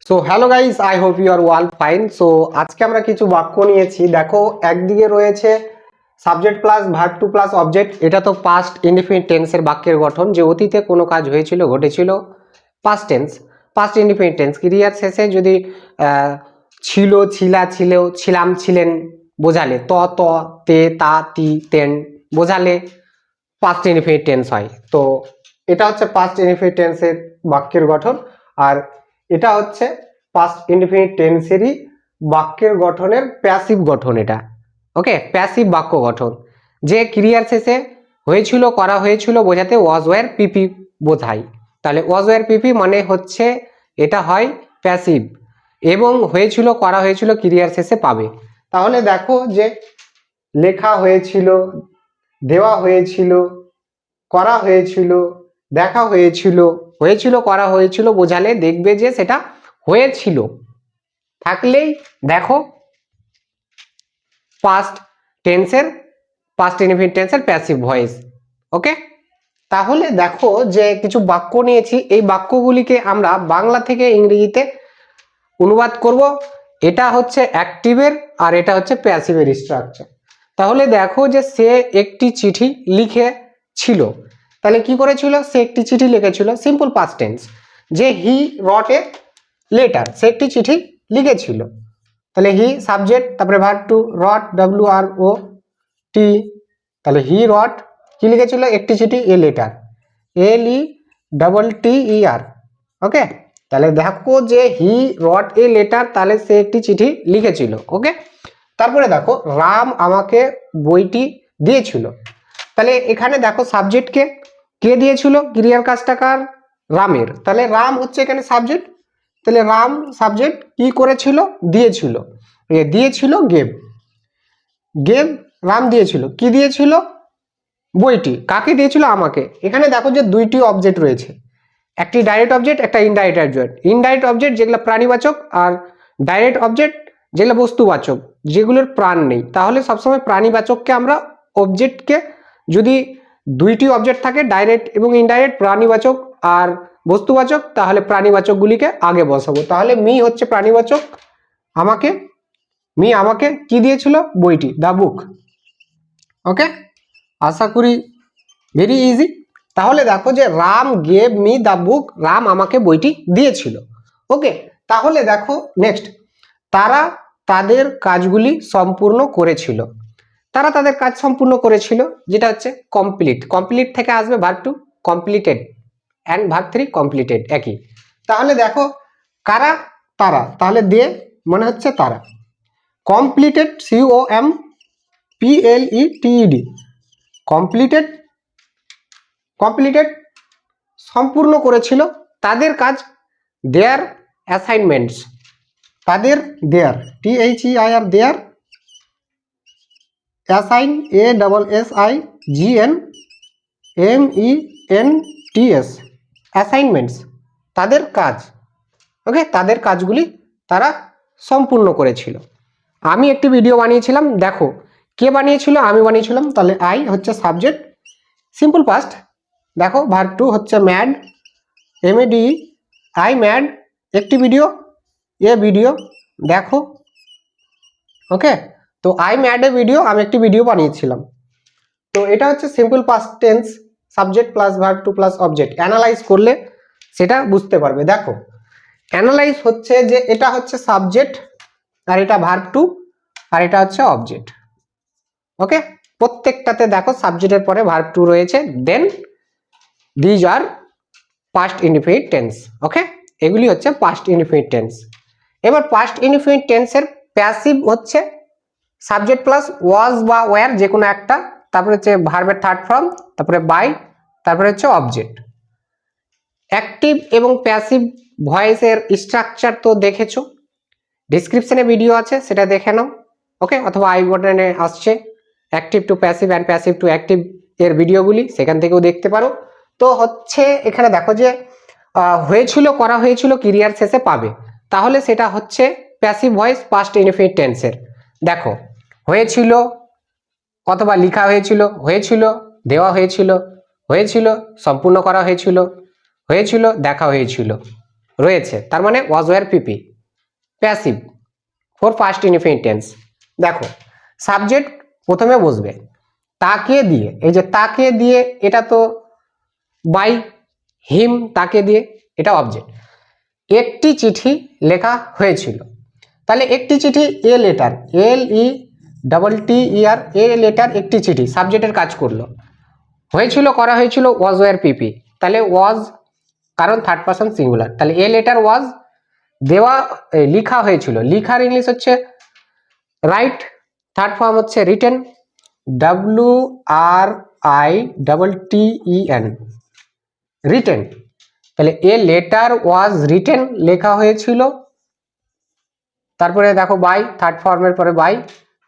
So hello guys, I hope you are well fine. So আজকে আমরা কিছু বাক্য নিয়েছি। দেখো, একদিকে রয়েছে subject plus verb two plus object. এটা তো পাস্ট ইনডিফিনিট টেন্সের বাক্যের গঠন, যে অতীতে কোনো কাজ হয়েছিল, ঘটেছিল। Past tense, past indefinite tense ক্রিয়ার শেষে যদি ছিল, ছিলা, ছিলেও, ছিলাম, ছিলেন বোঝালে, ত, তে, তা, তি, তেন বোঝালে পাস্ট ইনডিফিনিট টেন্স হয়। তো এটা হচ্ছে পাস্ট ইনডিফিনিট টেন্সের বাক্যের গঠন। আর এটা হচ্ছে পাস্ট ইনডিফিনিট টেন্সেরই বাক্যের গঠনের প্যাসিভ গঠন। এটা ওকে, প্যাসিভ বাক্য গঠন, যে ক্রিয়ার শেষে হয়েছিল, করা হয়েছিল বোঝাতে ওয়াজ ওয়্যার পিপি বোঝায়। তাহলে ওয়াজ ওয়্যার পিপি মানে হচ্ছে এটা হয় প্যাসিভ, এবং হয়েছিল, করা হয়েছিল ক্রিয়ার শেষে পাবে। তাহলে দেখো, যে লেখা হয়েছিল, দেওয়া হয়েছিল, করা হয়েছিল, দেখা হয়েছিল, হয়েছিল, করা হয়েছিল বোঝালে দেখবে যে সেটা হয়েছিল থাকলেই দেখো পাস্ট টেন্সের, পাস্ট ইনডিফিনিট টেন্সের প্যাসিভ ভয়েস। ওকে, তাহলে দেখো যে কিছু বাক্য নিয়েছি, এই বাক্যগুলিকে আমরা বাংলা থেকে ইংরেজিতে অনুবাদ করব। এটা হচ্ছে অ্যাক্টিভের আর এটা হচ্ছে প্যাসিভের স্ট্রাকচার। তাহলে দেখো যে সে একটি চিঠি লিখেছিল, তাহলে কি করেছিল? সে একটি চিঠি লিখেছিল, সিম্পল পাস্ট টেন্স। যে হি রট এ লেটার, সে একটি চিঠি লিখেছিল, তাহলে হি সাবজেক্ট, তারপরে ভার্ব টু রট, ডব্লিউ আর ও টি, তাহলে হি রট কি লিখেছিল? একটি চিঠি, a letter, L E double T ই আর। ওকে, তাহলে দেখো যে হি রট এ লেটার, তাহলে সে একটি চিঠি লিখেছিল। ওকে, তারপরে দেখো রাম আমাকে বইটি দিয়েছিল, তাহলে এখানে দেখো সাবজেক্টকে কে দিয়েছিল, ক্রিয়ার কাজটা কার? রামের। তাহলে রাম হচ্ছে এখানে সাবজেক্ট, তাহলে রাম সাবজেক্ট কি করেছিল? দিয়েছিল। দিয়েছিল গেভ, গেভ রাম দিয়েছিল, কি দিয়েছিল? বইটি। কাকে দিয়েছিল? আমাকে। এখানে দেখো যে দুইটি অবজেক্ট রয়েছে, একটি ডাইরেক্ট অবজেক্ট, একটা ইনডাইরেক্ট অবজেক্ট। ইনডাইরেক্ট অবজেক্ট যেগুলো প্রাণীবাচক, আর ডাইরেক্ট অবজেক্ট যেগুলো বস্তুবাচক, যেগুলোর প্রাণ নেই। তাহলে সবসময় প্রাণীবাচককে আমরা অবজেক্টকে, যদি দুইটি অবজেক্ট থাকে ডাইরেক্ট এবং ইনডাইরেক্ট, প্রাণীবাচক আর বস্তুবাচক, তাহলে প্রাণীবাচকগুলিকে আগে বসাবো। তাহলে মি হচ্ছে প্রাণীবাচক, আমাকে, মি আমাকে কি দিয়েছিল? বইটি, দ্য বুক। ওকে, আশা করি ভেরি ইজি। তাহলে দেখো যে Ram gave me the book, Ram আমাকে বইটি দিয়েছিল। ওকে, তাহলে দেখো নেক্সট, তারা তাদের কাজগুলি সম্পূর্ণ করেছিল। তারা তাদের কাজ সম্পূর্ণ করেছিল, যেটা হচ্ছে কমপ্লিট। কমপ্লিট থেকে আসবে verb two completed, and verb three completed, একই। তাহলে দেখো কারা? তারা, তাহলে দে মনে হচ্ছে তারা। Completed, COM PLETED, completed, completed সম্পূর্ণ করেছিল তাদের কাজ, দেয়ার অ্যাসাইনমেন্টস, তাদের দেয়ার, THEIR there, assign ASSIGNMENTS, assignments তাদের কাজ। ওকে, তাদের কাজগুলি তারা সম্পূর্ণ করেছিল। আমি একটি ভিডিও বানিয়েছিলাম, দেখো কে বানিয়েছিল? আমি বানিয়েছিলাম। তাহলে আই হচ্ছে সাবজেক্ট, সিম্পল পাস্ট। দেখো ভার্ব টু হচ্ছে ম্যাড, MAD, আই ম্যাড, একটি ভিডিও, এ ভিডিও দেখো। ওকে, তো আই ম্যাড এ ভিডিও, আমি একটি ভিডিও বানিয়েছিলাম। তো এটা হচ্ছে simple past tense, subject plus verb two plus object. Analyse করলে সেটা বুঝতে পারবে। দেখো অ্যানালাইজ হচ্ছে যে এটা হচ্ছে সাবজেক্ট, আর এটা ভার্ব টু, আর এটা হচ্ছে অবজেক্ট। ওকে, প্রত্যেকটাতে দেখো সাবজেক্টের পরে ভার্ব টু রয়েছে, then these are past indefinite tense. Okay, এগুলি হচ্ছে পাস্ট ইনডিফিনিট টেন্স। এবার পাস্ট ইনডিফিনিট টেন্সের প্যাসিভ হচ্ছে সাবজেক্ট প্লাস ওয়াজ বা ওয়্যার, যে কোনো একটা, তারপরে হচ্ছে ভার্বের থার্ড ফর্ম, তারপরে বাই, তারপরে হচ্ছে অবজেক্ট। অ্যাক্টিভ এবং প্যাসিভ ভয়েসের স্ট্রাকচার তো দেখেছো, ডিসক্রিপশনে ভিডিও আছে, সেটা দেখে নাও। ওকে, অথবা আই বাটনে আসছে active to passive and passive to active এর ভিডিওগুলি, সেখান থেকেও দেখতে পারো। তো হচ্ছে এখানে দেখো যে হয়েছিল, করা হয়েছিল ক্রিয়ার শেষে পাবে, তাহলে সেটা হচ্ছে প্যাসিভ ভয়েস পাস্ট ইনডিফিনিট টেন্সের। দেখো হয়েছিল, অথবা লেখা হয়েছিল, হয়েছিল দেওয়া হয়েছিল, হয়েছিল সম্পূর্ণ করা হয়েছিল, হয়েছিল দেখা হয়েছিল, রয়েছে, তার মানে was were PP passive for past indefinite tense. দেখো সাবজেক্ট প্রথমে বসবে তাকে দিয়ে, এই যে তাকে দিয়ে এটা তো বাই হিম, তাকে দিয়ে এটা অবজেক্ট। একটি চিঠি লেখা হয়েছিল, তাহলে একটি চিঠি a letter, LETTER a letter, একটি চিঠি সাবজেক্টের কাজ করলো। হয়েছিল করা হয়েছিল ওয়াজ ওয়্যার পিপি, তাহলে ওয়াজ কারণ থার্ড পারসন সিঙ্গুলার, তাহলে এ লেটার ওয়াজ দেওয়া লিখা হয়েছিল, লিখার ইংলিশ হচ্ছে রাইট, থার্ড ফর্ম হচ্ছে রিটেন, WRITTEN রিটেন। তাহলে এ লেটার ওয়াজ রিটেন লেখা হয়েছিল, তারপরে দেখো বাই, থার্ড ফর্মের পরে বাই,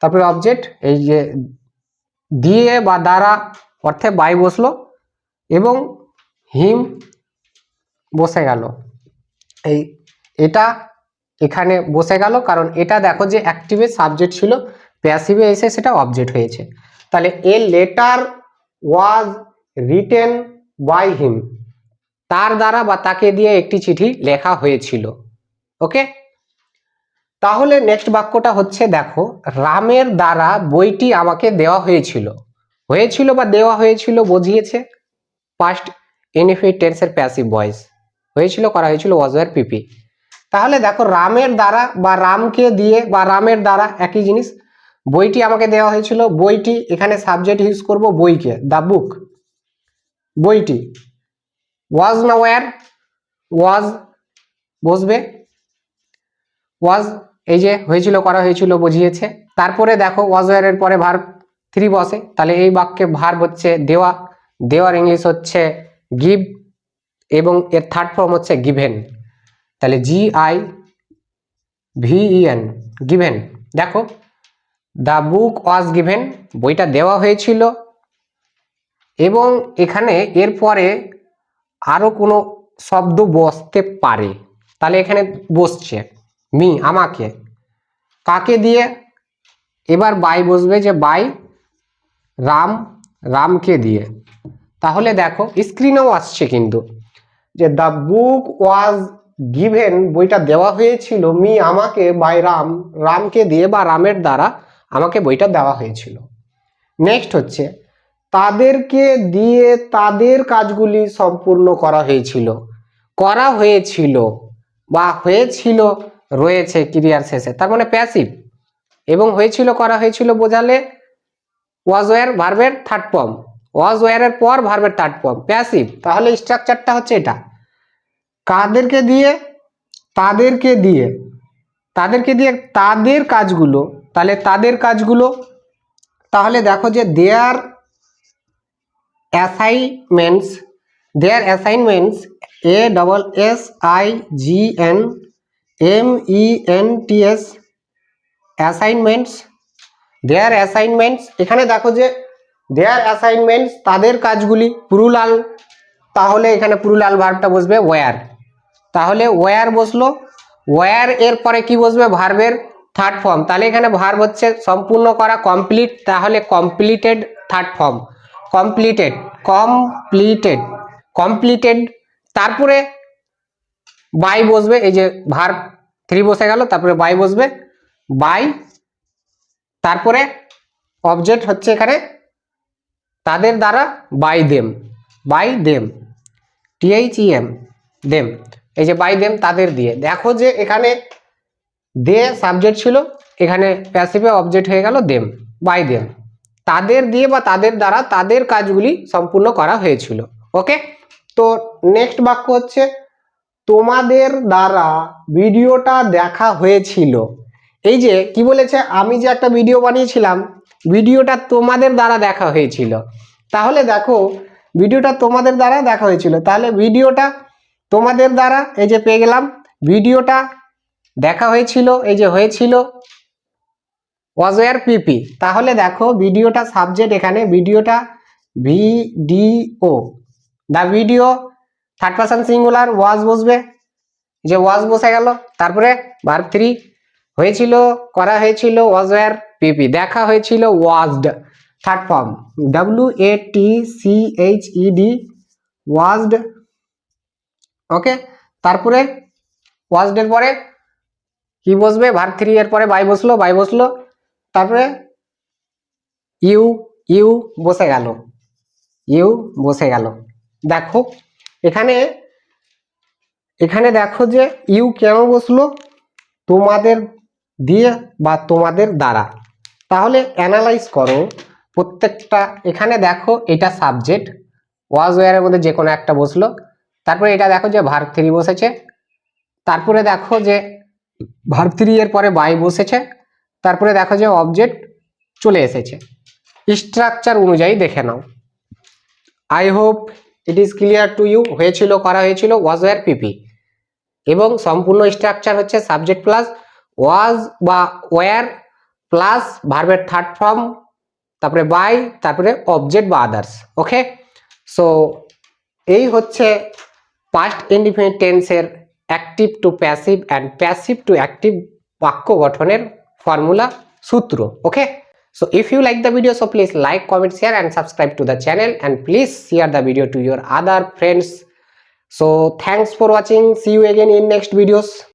তারপরে অবজেক্ট এই যে দিয়ে বা দ্বারা অর্থে বাই বসলো এবং হিম বসে গেল, এই এটা এখানে বসে গেল, কারণ এটা দেখো যে অ্যাক্টিভে সাবজেক্ট ছিল, প্যাসিভে এসে সেটা অবজেক্ট হয়েছে। তাহলে a letter was written by him, তার দ্বারা বা তাকে দিয়ে একটি চিঠি লেখা হয়েছিল। ওকে, তাহলে নেক্সট বাক্যটা হচ্ছে দেখো, রামের দ্বারা বইটি আমাকে দেওয়া হয়েছিল। হয়েছিল বা দেওয়া হয়েছিল বুঝিয়েছে পাস্ট ইনডিফিনিট টেন্সের প্যাসিভ ভয়েস, হয়েছিল করা হয়েছিল ওয়াজ ওয়্যার পিপি। তাহলে দেখো রামের দ্বারা বা রামকে দিয়ে বা রামের দ্বারা একই জিনিস, বইটি আমাকে দেওয়া হয়েছিল, বইটি এখানে সাবজেক্ট ইউজ করব বইকে, দ্য বুক, বইটি। ওয়াজ না ওয়্যার, ওয়াজ বসবে, ওয়াজ এই যে হয়েছিল করা হয়েছিল বুঝিয়েছে। তারপরে দেখো ওয়াজ ওয়্যার এর পরে ভার্ব 3 বসে, তাহলে এই বাক্যে ভার্ব হচ্ছে দেওয়া, দেওয়ার ইংলিশ হচ্ছে গিভ এবং এর থার্ড ফর্ম হচ্ছে গিভেন, তাহলে GIVEN গিভেন। দেখো দ্য বুক ওয়াজ গিভেন, বইটা দেওয়া হয়েছিল, এবং এখানে এরপরে আরো কোনো শব্দ বসতে পারে, তাহলে এখানে বসছে মি আমাকে, কাকে দিয়ে এবার বাই বসবে, যে বাই রাম, রামকে দিয়ে। তাহলে দেখো স্ক্রিনেও আসছে কিন্তু যে দ্য বুক ওয়াজ গিভেন, বইটা দেওয়া হয়েছিল, মি আমাকে, বাই রাম, রামকে দিয়ে বা রামের দ্বারা আমাকে বইটা দেওয়া হয়েছিল। নেক্সট হচ্ছে তাদেরকে দিয়ে তাদের কাজগুলি সম্পূর্ণ করা হয়েছিল, করা হয়েছিল বা হয়েছিল রয়েছে ক্রিয়ার শেষে, তার মানে প্যাসিভ, এবং হয়েছিল করা হয়েছিল বোঝালে ওয়াজ ওয়্যার ভার্বের থার্ড ফর্ম, ওয়াজ ওয়্যারের পর ভার্বের থার্ড ফর্ম প্যাসিভ। তাহলে স্ট্রাকচারটা হচ্ছে এটা, কাদেরকে দিয়ে, তাদেরকে দিয়ে, তাদেরকে দিয়ে তাদের কাজগুলো, তাহলে তাদের কাজগুলো, তাহলে দেখো যে দেয়ার অ্যাসাইনমেন্টস, দেয়ার অ্যাসাইনমেন্টস ASSIGNMENTS অ্যাসাইনমেন্টস, দেয়ার অ্যাসাইনমেন্টস, এখানে দেখো যে দেয়ার অ্যাসাইনমেন্টস তাদের কাজগুলি প্লুরাল, তাহলে এখানে প্লুরাল ভার্বটা বসবে ওয়্যার, তাহলে ওয়্যার বসলো, ওয়্যার এর পরে কি বসবে ভার্বের থার্ড ফর্ম, তাহলে এখানে ভার্ব হচ্ছে সম্পূর্ণ করা কমপ্লিট, তাহলে completed third form, completed, completed, completed. তারপরে বাই বসবে, এই যে ভার্ব 3 বসে গেল, তারপরে বাই বসবে, বাই, তারপরে অবজেক্ট হচ্ছে এখানে তাদের দ্বারা, by them, by them, THEM them, এই যে বাই দেম তাদের দিয়ে। দেখো যে এখানে দে সাবজেক্ট ছিল, এখানে প্যাসিভে অবজেক্ট হয়ে গেল দেম, বাই দেম, তাদের দিয়ে বা তাদের দ্বারা তাদের কাজগুলি সম্পূর্ণ করা হয়েছিল। ওকে, তো নেক্সট বাক্য হচ্ছে তোমাদের দ্বারা ভিডিওটা দেখা হয়েছিল। এই যে কি বলেছে, আমি যে একটা ভিডিও বানিয়েছিলাম, ভিডিওটা তোমাদের দ্বারা দেখা হয়েছিল, তাহলে দেখো ভিডিওটা তোমাদের দ্বারা দেখা হয়েছিল, তাহলে ভিডিওটা তোমাদের দ্বারা এই যে পেয়ে গেলাম, ভিডিওটা দেখা হয়েছিল, এই যে হয়েছিল ওয়াজ ওয়্যার পিপি, তাহলে দেখো ভিডিওটা সাবজেক্ট, এখানে ভিডিওটা video, the video third person singular, was বসবে, যে ওয়াজ বসে গেল, তারপরে ভার্ব 3 হয়েছিল করা হয়েছিল ওয়াজ ওয়্যার পিপি, দেখা হয়েছিল watched third form WATCHED watched. Okay, তারপরে ওয়াজড এর পরে কি বসবে, ভার্ব 3 এর পরে বাই বসলো, তারপরে ইউ ইউ বসে গেল, ইউ বসে গেল। দেখো এখানে দেখো যে ইউ কেন বসলো, তোমাদের দিয়ে বা তোমাদের দ্বারা। তাহলে অ্যানালাইজ করো প্রত্যেকটা। এখানে দেখো এটা সাবজেক্ট, ওয়াজ ওয়্যারের মধ্যে যে কোনো একটা বসলো, তারপরে এটা দেখো যে ভার্ব 3 বসেছে, তারপরে দেখো যে ভার্ব 3 এর পরে বাই বসেছে, তারপরে দেখো যে অবজেক্ট চলে এসেছে। স্ট্রাকচার অনুযায়ী দেখে নাও। I hope it is clear to you. করা হয়েছিল ওয়াজ ওয়্যার পিপি, এবং সম্পূর্ণ স্ট্রাকচার হচ্ছে সাবজেক্ট প্লাস ওয়াজ বা ওয়্যার প্লাস ভার্বের থার্ড ফর্ম, তারপরে বাই, তারপরে অবজেক্ট বা আদার্স। ওকে, সো এই হচ্ছে পাস্ট ইনডিফিনিট টেন্সের active to passive and passive to active বাক্য গঠনের ফর্মুলা, সূত্র। ওকে, so if you like the video, so please like, comment, share and subscribe to the channel, and please share the video to your other friends. So thanks for watching. See you again in next videos.